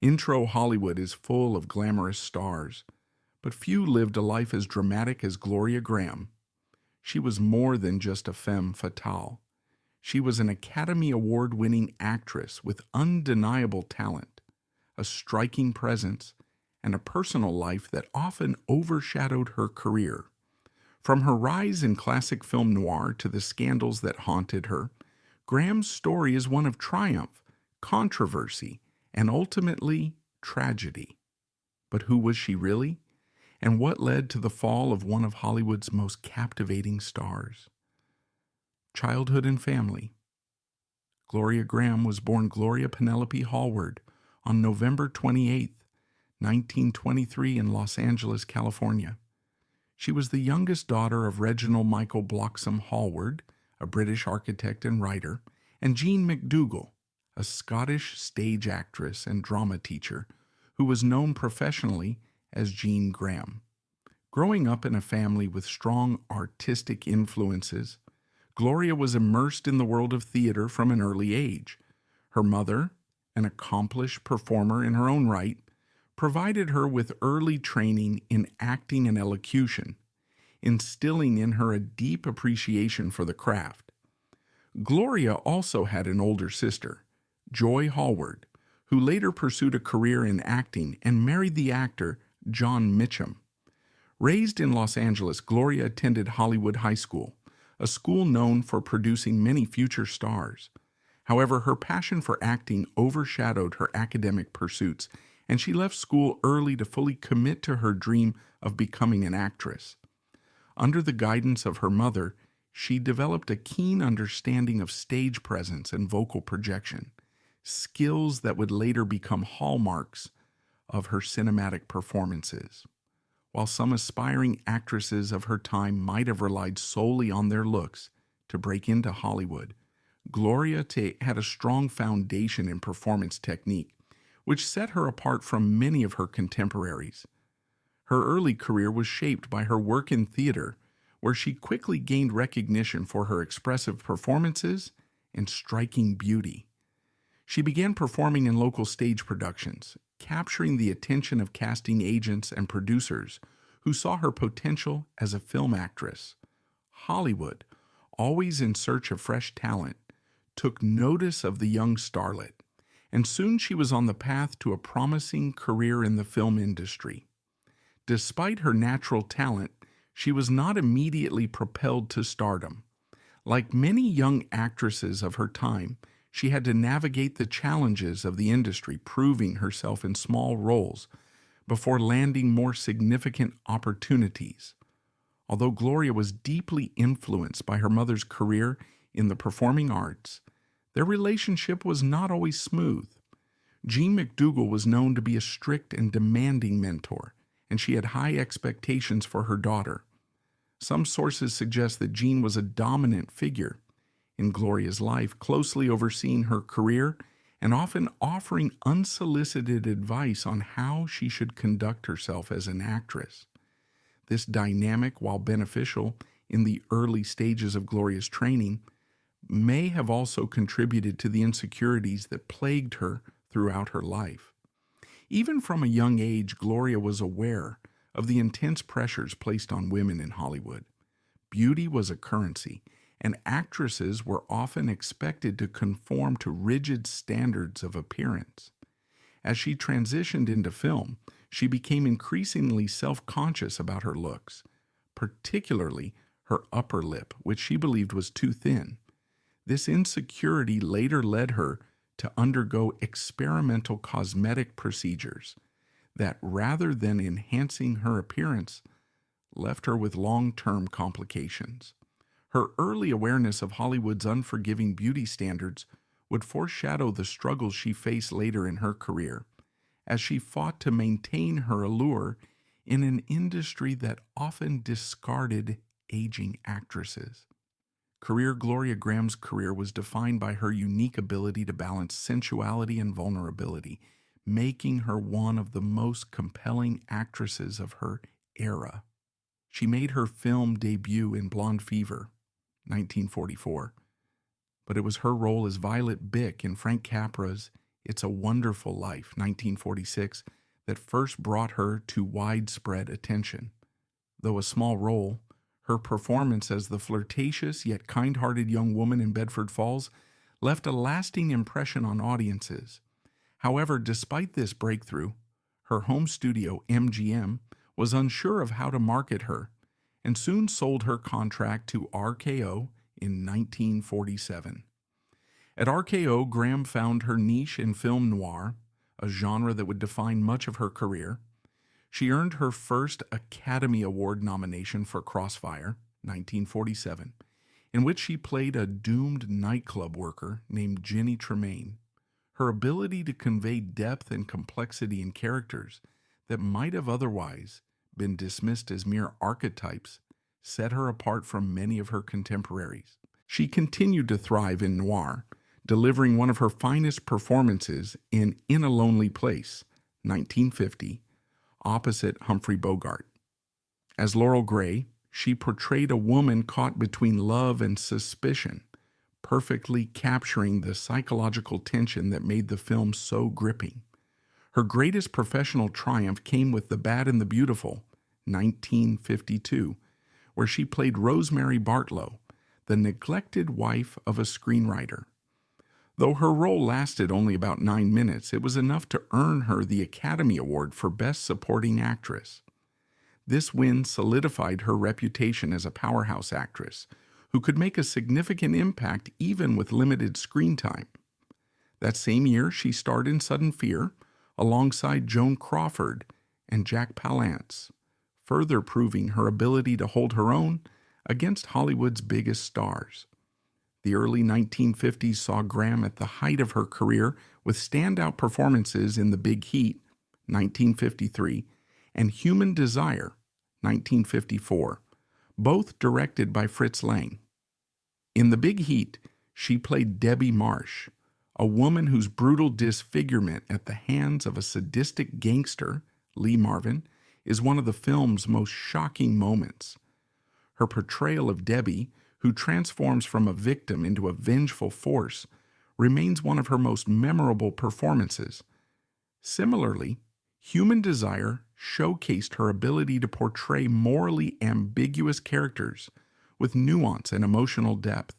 Intro Hollywood is full of glamorous stars, but few lived a life as dramatic as Gloria Grahame. She was more than just a femme fatale. She was an Academy Award winning actress with undeniable talent, a striking presence, and a personal life that often overshadowed her career. From her rise in classic film noir to the scandals that haunted her, Graham's story is one of triumph, controversy, and ultimately tragedy. But who was she really? And what led to the fall of one of Hollywood's most captivating stars? Childhood and family. Gloria Grahame was born Gloria Penelope Hallward on November 28, 1923 in Los Angeles, California. She was the youngest daughter of Reginald Michael Bloxham Hallward, a British architect and writer, and Jean McDougall, a Scottish stage actress and drama teacher who was known professionally as Jean Grahame. Growing up in a family with strong artistic influences, Gloria was immersed in the world of theater from an early age. Her mother, an accomplished performer in her own right, provided her with early training in acting and elocution, instilling in her a deep appreciation for the craft. Gloria also had an older sister, Joy Hallward, who later pursued a career in acting and married the actor John Mitchum. Raised in Los Angeles, Gloria attended Hollywood High School, a school known for producing many future stars. However, her passion for acting overshadowed her academic pursuits, and she left school early to fully commit to her dream of becoming an actress. Under the guidance of her mother, she developed a keen understanding of stage presence and vocal projection, skills that would later become hallmarks of her cinematic performances. While some aspiring actresses of her time might have relied solely on their looks to break into Hollywood, Gloria had a strong foundation in performance technique, which set her apart from many of her contemporaries. Her early career was shaped by her work in theater, where she quickly gained recognition for her expressive performances and striking beauty. She began performing in local stage productions, capturing the attention of casting agents and producers who saw her potential as a film actress. Hollywood, always in search of fresh talent, took notice of the young starlet, and soon she was on the path to a promising career in the film industry. Despite her natural talent, she was not immediately propelled to stardom. Like many young actresses of her time, she had to navigate the challenges of the industry, proving herself in small roles before landing more significant opportunities. Although Gloria was deeply influenced by her mother's career in the performing arts, their relationship was not always smooth. Jean McDougall was known to be a strict and demanding mentor, and she had high expectations for her daughter. Some sources suggest that Jean was a dominant figure in Gloria's life, closely overseeing her career and often offering unsolicited advice on how she should conduct herself as an actress. This dynamic, while beneficial in the early stages of Gloria's training, may have also contributed to the insecurities that plagued her throughout her life. Even from a young age, Gloria was aware of the intense pressures placed on women in Hollywood. Beauty was a currency, and actresses were often expected to conform to rigid standards of appearance. As she transitioned into film, she became increasingly self-conscious about her looks, particularly her upper lip, which she believed was too thin. This insecurity later led her to undergo experimental cosmetic procedures that, rather than enhancing her appearance, left her with long-term complications. Her early awareness of Hollywood's unforgiving beauty standards would foreshadow the struggles she faced later in her career, as she fought to maintain her allure in an industry that often discarded aging actresses. Gloria Grahame's career was defined by her unique ability to balance sensuality and vulnerability, making her one of the most compelling actresses of her era. She made her film debut in Blonde Fever, 1944, but it was her role as Violet Bick in Frank Capra's It's a Wonderful Life, 1946, that first brought her to widespread attention. Though a small role, her performance as the flirtatious yet kind-hearted young woman in Bedford Falls left a lasting impression on audiences. However, despite this breakthrough, her home studio, MGM, was unsure of how to market her and soon sold her contract to RKO in 1947. At RKO, Grahame found her niche in film noir, a genre that would define much of her career. She earned her first Academy Award nomination for Crossfire, 1947, in which she played a doomed nightclub worker named Ginny Tremaine. Her ability to convey depth and complexity in characters that might have otherwise been dismissed as mere archetypes set her apart from many of her contemporaries. She continued to thrive in noir, delivering one of her finest performances in a Lonely Place, 1950, opposite Humphrey Bogart. As Laurel Gray, she portrayed a woman caught between love and suspicion, perfectly capturing the psychological tension that made the film so gripping. Her greatest professional triumph came with The Bad and the Beautiful, 1952, where she played Rosemary Bartlow, the neglected wife of a screenwriter. Though her role lasted only about 9 minutes, it was enough to earn her the Academy Award for Best Supporting Actress. This win solidified her reputation as a powerhouse actress who could make a significant impact even with limited screen time. That same year, she starred in Sudden Fear alongside Joan Crawford and Jack Palance, further proving her ability to hold her own against Hollywood's biggest stars. The early 1950s saw Grahame at the height of her career with standout performances in The Big Heat, 1953, and Human Desire, 1954, both directed by Fritz Lang. In The Big Heat, she played Debbie Marsh, a woman whose brutal disfigurement at the hands of a sadistic gangster, Lee Marvin, is one of the film's most shocking moments. Her portrayal of Debbie, who transforms from a victim into a vengeful force, remains one of her most memorable performances. Similarly, Human Desire showcased her ability to portray morally ambiguous characters with nuance and emotional depth.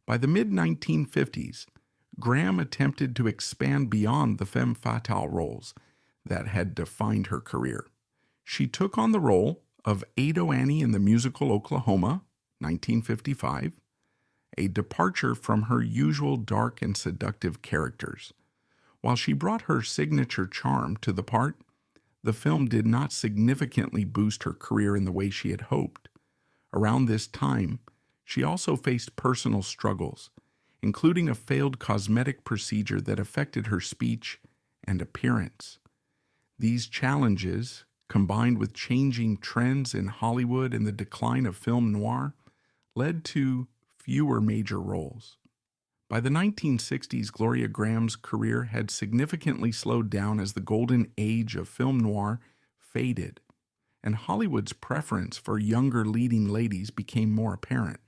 By the mid-1950s, Grahame attempted to expand beyond the femme fatale roles that had defined her career. She took on the role of Ado Annie in the musical Oklahoma, 1955, a departure from her usual dark and seductive characters. While she brought her signature charm to the part, the film did not significantly boost her career in the way she had hoped. Around this time, she also faced personal struggles, including a failed cosmetic procedure that affected her speech and appearance. These challenges, combined with changing trends in Hollywood and the decline of film noir, led to fewer major roles. By the 1960s, Gloria Grahame's career had significantly slowed down as the golden age of film noir faded, and Hollywood's preference for younger leading ladies became more apparent.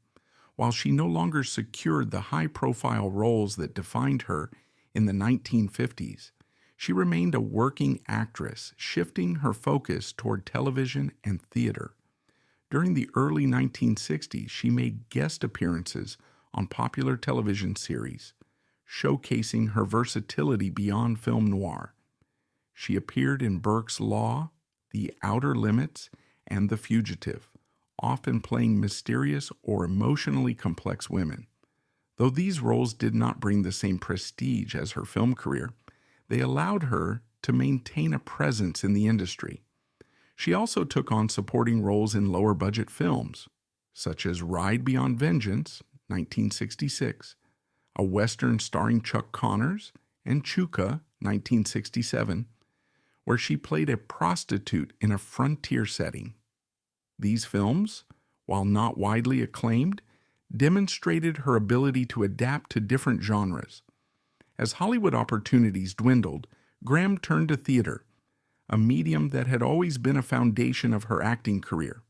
While she no longer secured the high-profile roles that defined her in the 1950s, she remained a working actress, shifting her focus toward television and theater. During the early 1960s, she made guest appearances on popular television series, showcasing her versatility beyond film noir. She appeared in Burke's Law, The Outer Limits, and The Fugitive, often playing mysterious or emotionally complex women. Though these roles did not bring the same prestige as her film career, they allowed her to maintain a presence in the industry. She also took on supporting roles in lower-budget films, such as Ride Beyond Vengeance, 1966, a Western starring Chuck Connors, and Chuka, 1967, where she played a prostitute in a frontier setting. These films, while not widely acclaimed, demonstrated her ability to adapt to different genres. As Hollywood opportunities dwindled, Grahame turned to theater, a medium that had always been a foundation of her acting career.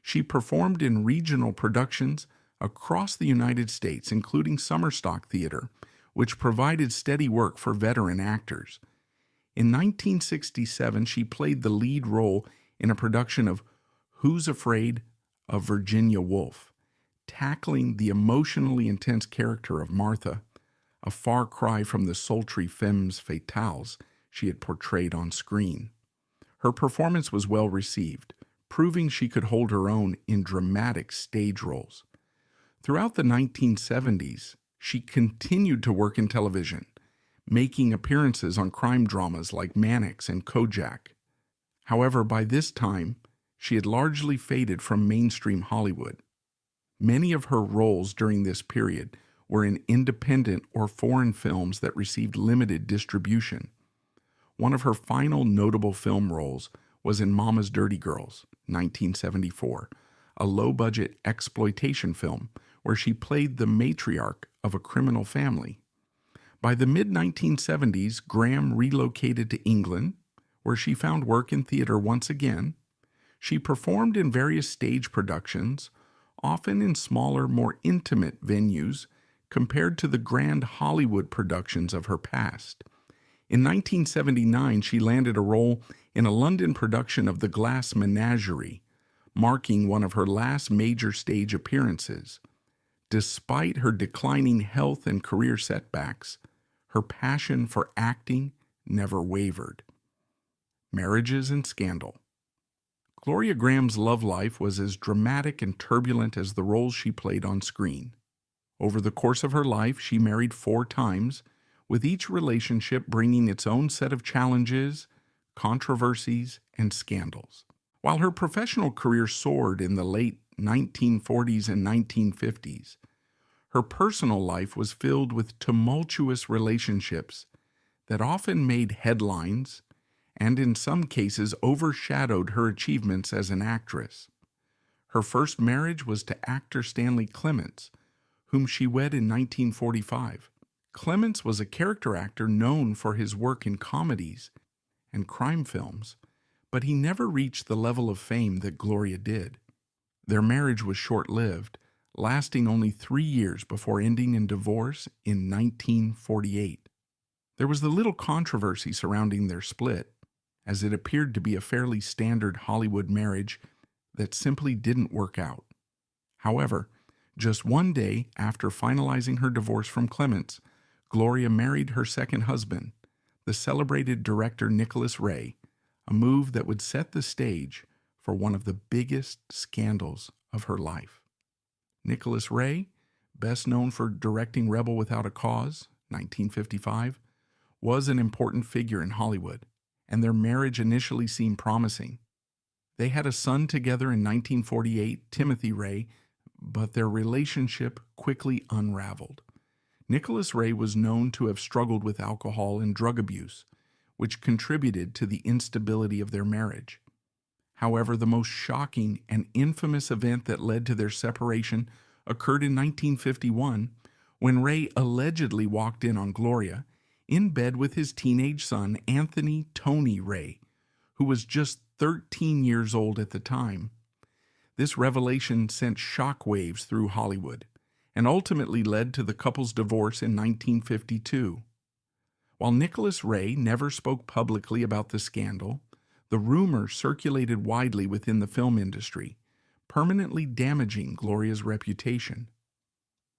She performed in regional productions across the United States, including summer stock theater, which provided steady work for veteran actors. In 1967, she played the lead role in a production of Who's Afraid of Virginia Woolf, tackling the emotionally intense character of Martha, a far cry from the sultry femmes fatales she had portrayed on screen. Her performance was well received, proving she could hold her own in dramatic stage roles. Throughout the 1970s, she continued to work in television, making appearances on crime dramas like Mannix and Kojak. However, by this time, she had largely faded from mainstream Hollywood. Many of her roles during this period were in independent or foreign films that received limited distribution. One of her final notable film roles was in Mama's Dirty Girls, 1974, a low-budget exploitation film where she played the matriarch of a criminal family. By the mid-1970s, Grahame relocated to England, where she found work in theater once again. She performed in various stage productions, often in smaller, more intimate venues, compared to the grand Hollywood productions of her past. In 1979, she landed a role in a London production of The Glass Menagerie, marking one of her last major stage appearances. Despite her declining health and career setbacks, her passion for acting never wavered. Marriages and scandal. Gloria Grahame's love life was as dramatic and turbulent as the roles she played on screen. Over the course of her life, she married 4 times, with each relationship bringing its own set of challenges, controversies, and scandals. While her professional career soared in the late 1940s and 1950s, her personal life was filled with tumultuous relationships that often made headlines and in some cases overshadowed her achievements as an actress. Her first marriage was to actor Stanley Clements, whom she wed in 1945. Clements was a character actor known for his work in comedies and crime films, but he never reached the level of fame that Gloria did. Their marriage was short-lived, lasting only 3 years before ending in divorce in 1948. There was little controversy surrounding their split, as it appeared to be a fairly standard Hollywood marriage that simply didn't work out. However, just one day after finalizing her divorce from Clements, Gloria married her second husband, the celebrated director Nicholas Ray, a move that would set the stage for one of the biggest scandals of her life. Nicholas Ray, best known for directing Rebel Without a Cause, 1955, was an important figure in Hollywood, and their marriage initially seemed promising. They had a son together in 1948, Timothy Ray, but their relationship quickly unraveled. Nicholas Ray was known to have struggled with alcohol and drug abuse, which contributed to the instability of their marriage. However, the most shocking and infamous event that led to their separation occurred in 1951 when Ray allegedly walked in on Gloria in bed with his teenage son, Anthony Tony Ray, who was just 13 years old at the time. This revelation sent shockwaves through Hollywood and ultimately led to the couple's divorce in 1952. While Nicholas Ray never spoke publicly about the scandal, the rumor circulated widely within the film industry, permanently damaging Gloria's reputation.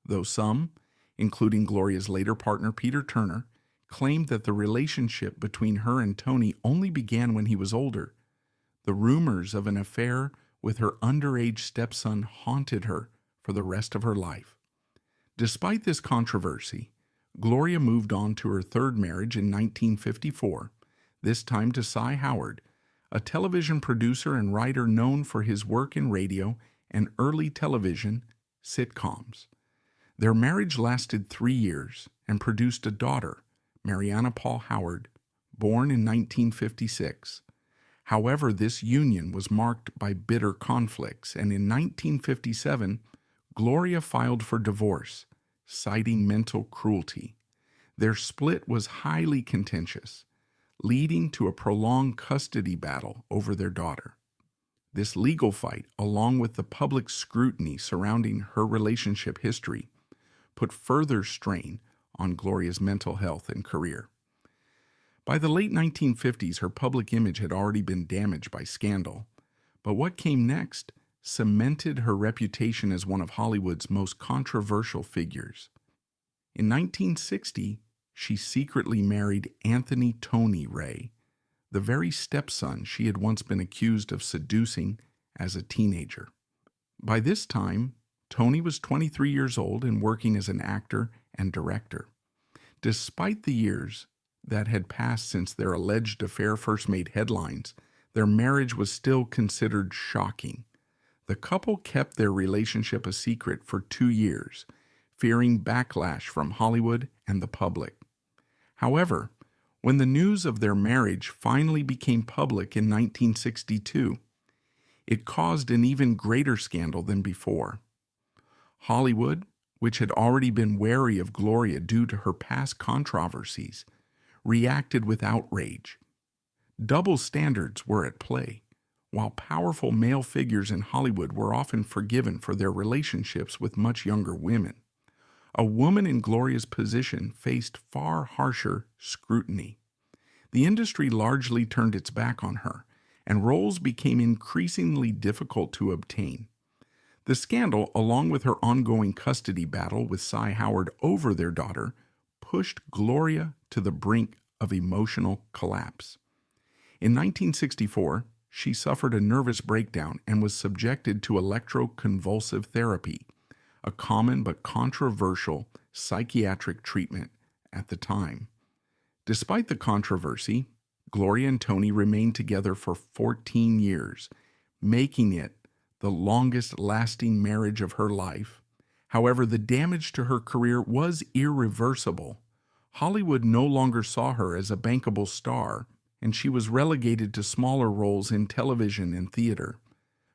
Though some, including Gloria's later partner Peter Turner, claimed that the relationship between her and Tony only began when he was older, the rumors of an affair with her underage stepson haunted her for the rest of her life. Despite this controversy, Gloria moved on to her third marriage in 1954, this time to Cy Howard, a television producer and writer known for his work in radio and early television sitcoms. Their marriage lasted 3 years and produced a daughter, Mariana Paul Howard, born in 1956. However, this union was marked by bitter conflicts, and in 1957, Gloria filed for divorce, citing mental cruelty. Their split was highly contentious, leading to a prolonged custody battle over their daughter. This legal fight, along with the public scrutiny surrounding her relationship history, put further strain on Gloria's mental health and career. By the late 1950s, her public image had already been damaged by scandal, but what came next cemented her reputation as one of Hollywood's most controversial figures. In 1960, she secretly married Anthony Tony Ray, the very stepson she had once been accused of seducing as a teenager. By this time, Tony was 23 years old and working as an actor and director. Despite the years that had passed since their alleged affair first made headlines, their marriage was still considered shocking. The couple kept their relationship a secret for 2 years, fearing backlash from Hollywood and the public. However, when the news of their marriage finally became public in 1962, it caused an even greater scandal than before. Hollywood, which had already been wary of Gloria due to her past controversies, reacted with outrage. Double standards were at play. While powerful male figures in Hollywood were often forgiven for their relationships with much younger women, a woman in Gloria's position faced far harsher scrutiny. The industry largely turned its back on her, and roles became increasingly difficult to obtain. The scandal, along with her ongoing custody battle with Cy Howard over their daughter, pushed Gloria to the brink of emotional collapse. In 1964, she suffered a nervous breakdown and was subjected to electroconvulsive therapy, a common but controversial psychiatric treatment at the time. Despite the controversy, Gloria and Tony remained together for 14 years, making it the longest-lasting marriage of her life. However, the damage to her career was irreversible. Hollywood no longer saw her as a bankable star, and she was relegated to smaller roles in television and theater.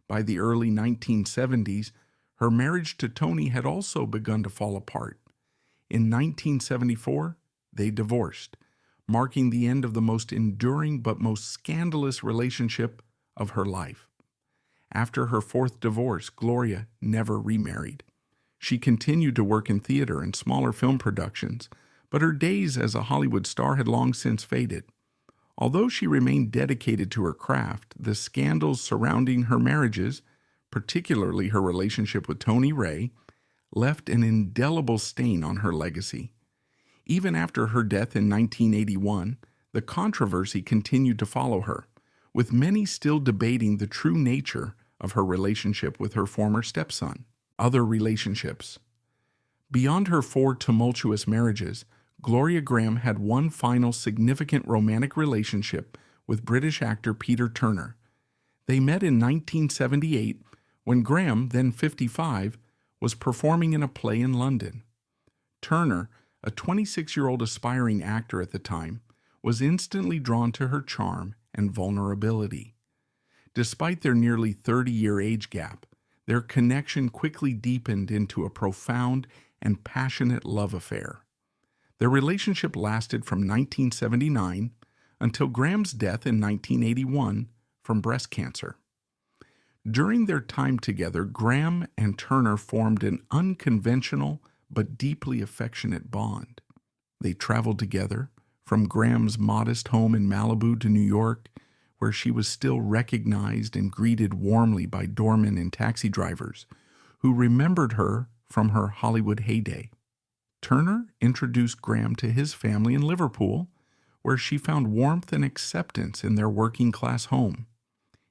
By the early 1970s, her marriage to Tony had also begun to fall apart. In 1974, they divorced, marking the end of the most enduring but most scandalous relationship of her life. After her fourth divorce, Gloria never remarried. She continued to work in theater and smaller film productions, but her days as a Hollywood star had long since faded. Although she remained dedicated to her craft, the scandals surrounding her marriages, particularly her relationship with Tony Ray, left an indelible stain on her legacy. Even after her death in 1981, the controversy continued to follow her, with many still debating the true nature of her relationship with her former stepson. Other relationships. Beyond her 4 tumultuous marriages, Gloria Grahame had one final significant romantic relationship with British actor Peter Turner. They met in 1978 when Grahame, then 55, was performing in a play in London. Turner, a 26-year-old aspiring actor at the time, was instantly drawn to her charm and vulnerability. Despite their nearly 30-year age gap, their connection quickly deepened into a profound and passionate love affair. Their relationship lasted from 1979 until Graham's death in 1981 from breast cancer. During their time together, Grahame and Turner formed an unconventional but deeply affectionate bond. They traveled together, from Graham's modest home in Malibu to New York, where she was still recognized and greeted warmly by doormen and taxi drivers who remembered her from her Hollywood heyday. Turner introduced Grahame to his family in Liverpool, where she found warmth and acceptance in their working-class home.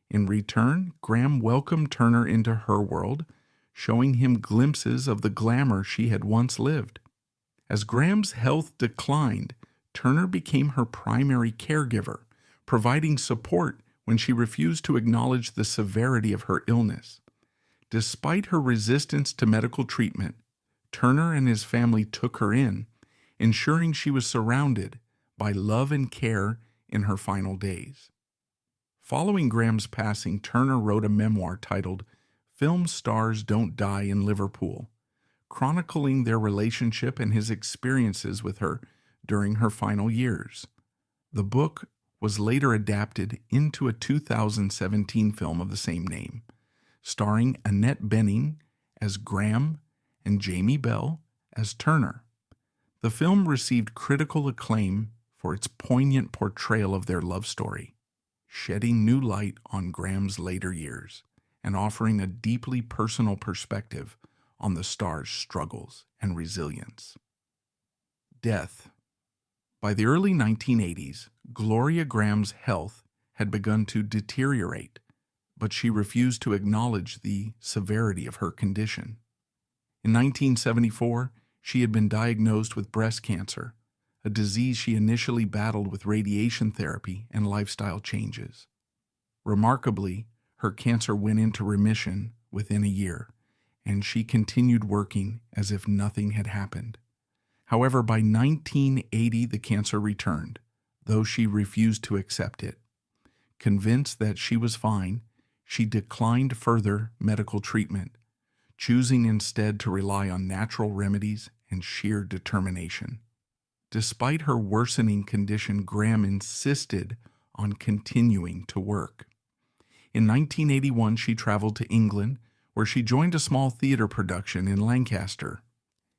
In return, Grahame welcomed Turner into her world, showing him glimpses of the glamour she had once lived. As Graham's health declined, Turner became her primary caregiver, providing support when she refused to acknowledge the severity of her illness. Despite her resistance to medical treatment, Turner and his family took her in, ensuring she was surrounded by love and care in her final days. Following Graham's passing, Turner wrote a memoir titled "Film Stars Don't Die in Liverpool," chronicling their relationship and his experiences with her during her final years. The book was later adapted into a 2017 film of the same name, starring Annette Bening as Grahame and Jamie Bell as Turner. The film received critical acclaim for its poignant portrayal of their love story, shedding new light on Grahame's later years and offering a deeply personal perspective on the star's struggles and resilience. Death. By the early 1980s, Gloria Grahame's health had begun to deteriorate, but she refused to acknowledge the severity of her condition. In 1974, she had been diagnosed with breast cancer, a disease she initially battled with radiation therapy and lifestyle changes. Remarkably, her cancer went into remission within a year, and she continued working as if nothing had happened. However, by 1980, the cancer returned, though she refused to accept it. Convinced that she was fine, she declined further medical treatment, choosing instead to rely on natural remedies and sheer determination. Despite her worsening condition, Grahame insisted on continuing to work. In 1981, she traveled to England, where she joined a small theater production in Lancaster.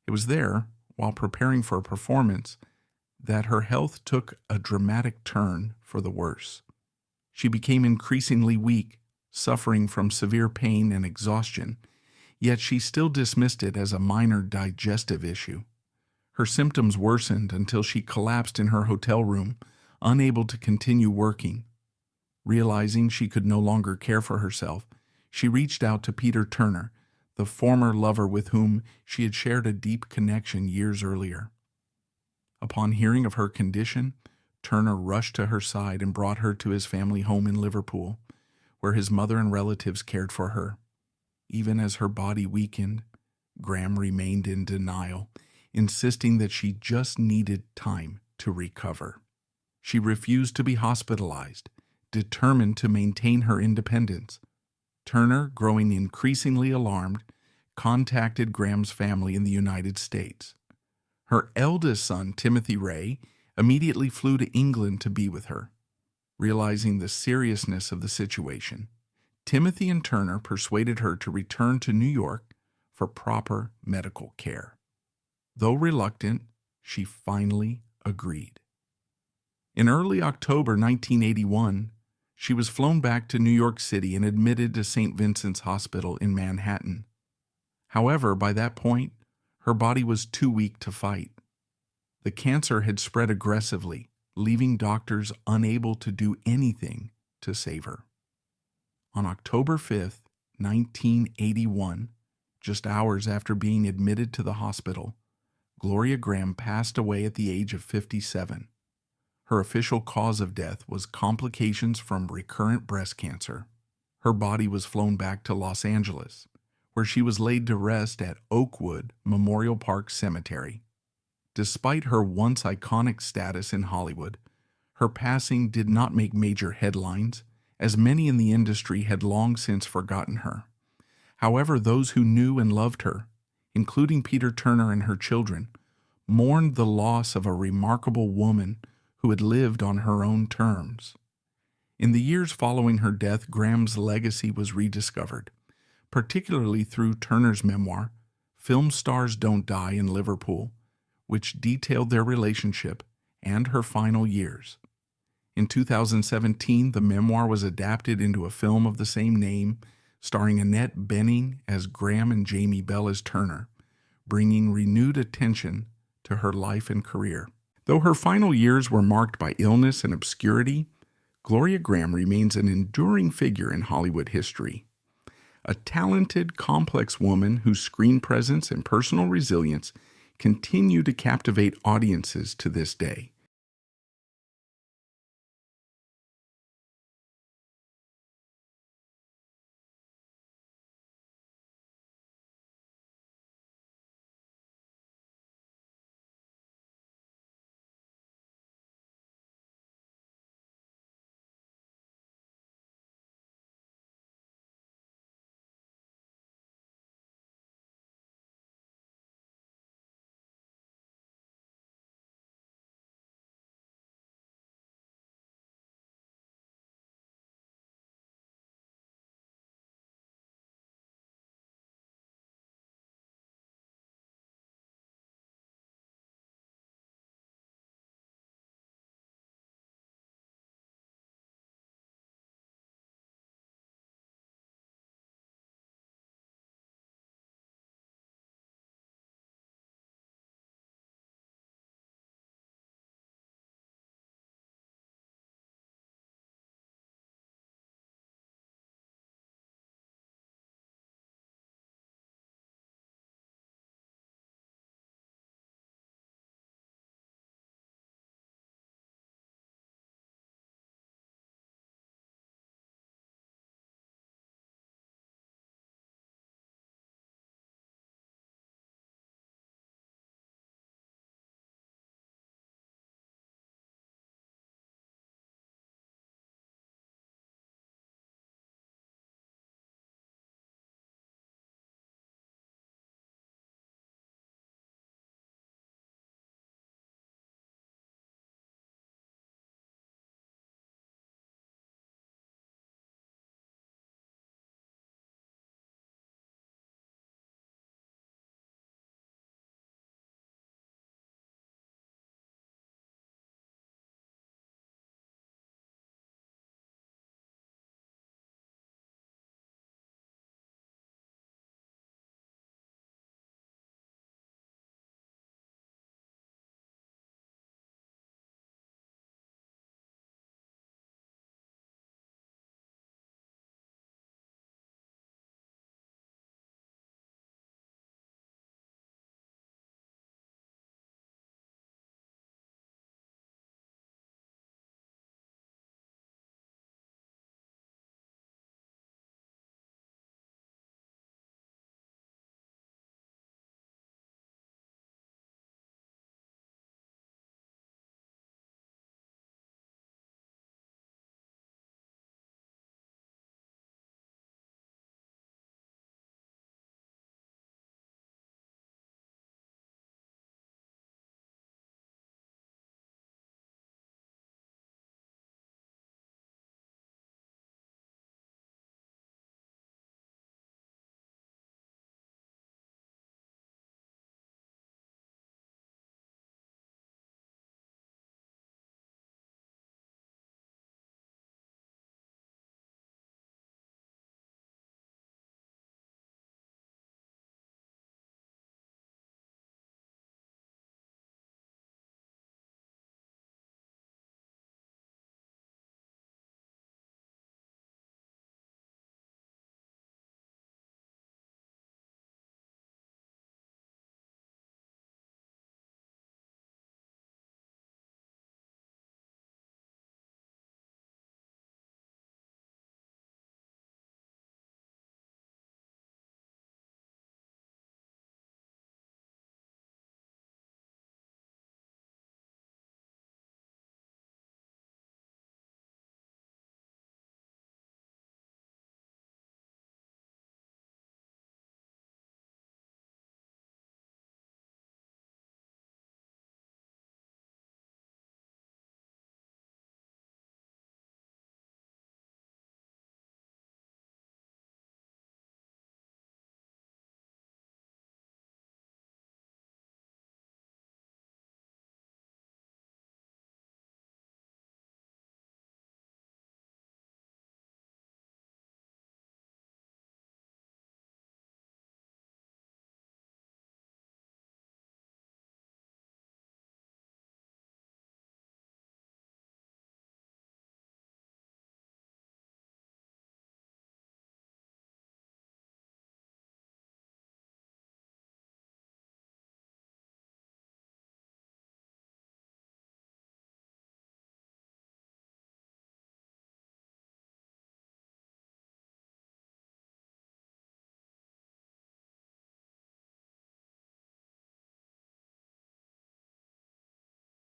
It was there, while preparing for a performance, that her health took a dramatic turn for the worse. She became increasingly weak, suffering from severe pain and exhaustion, yet she still dismissed it as a minor digestive issue. Her symptoms worsened until she collapsed in her hotel room, unable to continue working. Realizing she could no longer care for herself, she reached out to Peter Turner, the former lover with whom she had shared a deep connection years earlier. Upon hearing of her condition, Turner rushed to her side and brought her to his family home in Liverpool, where his mother and relatives cared for her. Even as her body weakened, Grahame remained in denial, insisting that she just needed time to recover. She refused to be hospitalized, determined to maintain her independence. Turner, growing increasingly alarmed, contacted Grahame's family in the United States. Her eldest son, Timothy Ray, immediately flew to England to be with her. Realizing the seriousness of the situation, Timothy and Turner persuaded her to return to New York for proper medical care. Though reluctant, she finally agreed. In early October 1981, she was flown back to New York City and admitted to St. Vincent's Hospital in Manhattan. However, by that point, her body was too weak to fight. The cancer had spread aggressively, leaving doctors unable to do anything to save her. On October 5, 1981, just hours after being admitted to the hospital, Gloria Grahame passed away at the age of 57. Her official cause of death was complications from recurrent breast cancer. Her body was flown back to Los Angeles, where she was laid to rest at Oakwood Memorial Park Cemetery. Despite her once iconic status in Hollywood, her passing did not make major headlines, as many in the industry had long since forgotten her. However, those who knew and loved her, including Peter Turner and her children, mourned the loss of a remarkable woman who had lived on her own terms. In the years following her death, Grahame's legacy was rediscovered, particularly through Turner's memoir, Film Stars Don't Die in Liverpool, which detailed their relationship and her final years. In 2017, the memoir was adapted into a film of the same name, starring Annette Bening as Grahame and Jamie Bell as Turner, bringing renewed attention to her life and career. Though her final years were marked by illness and obscurity, Gloria Grahame remains an enduring figure in Hollywood history. A talented, complex woman whose screen presence and personal resilience continue to captivate audiences to this day.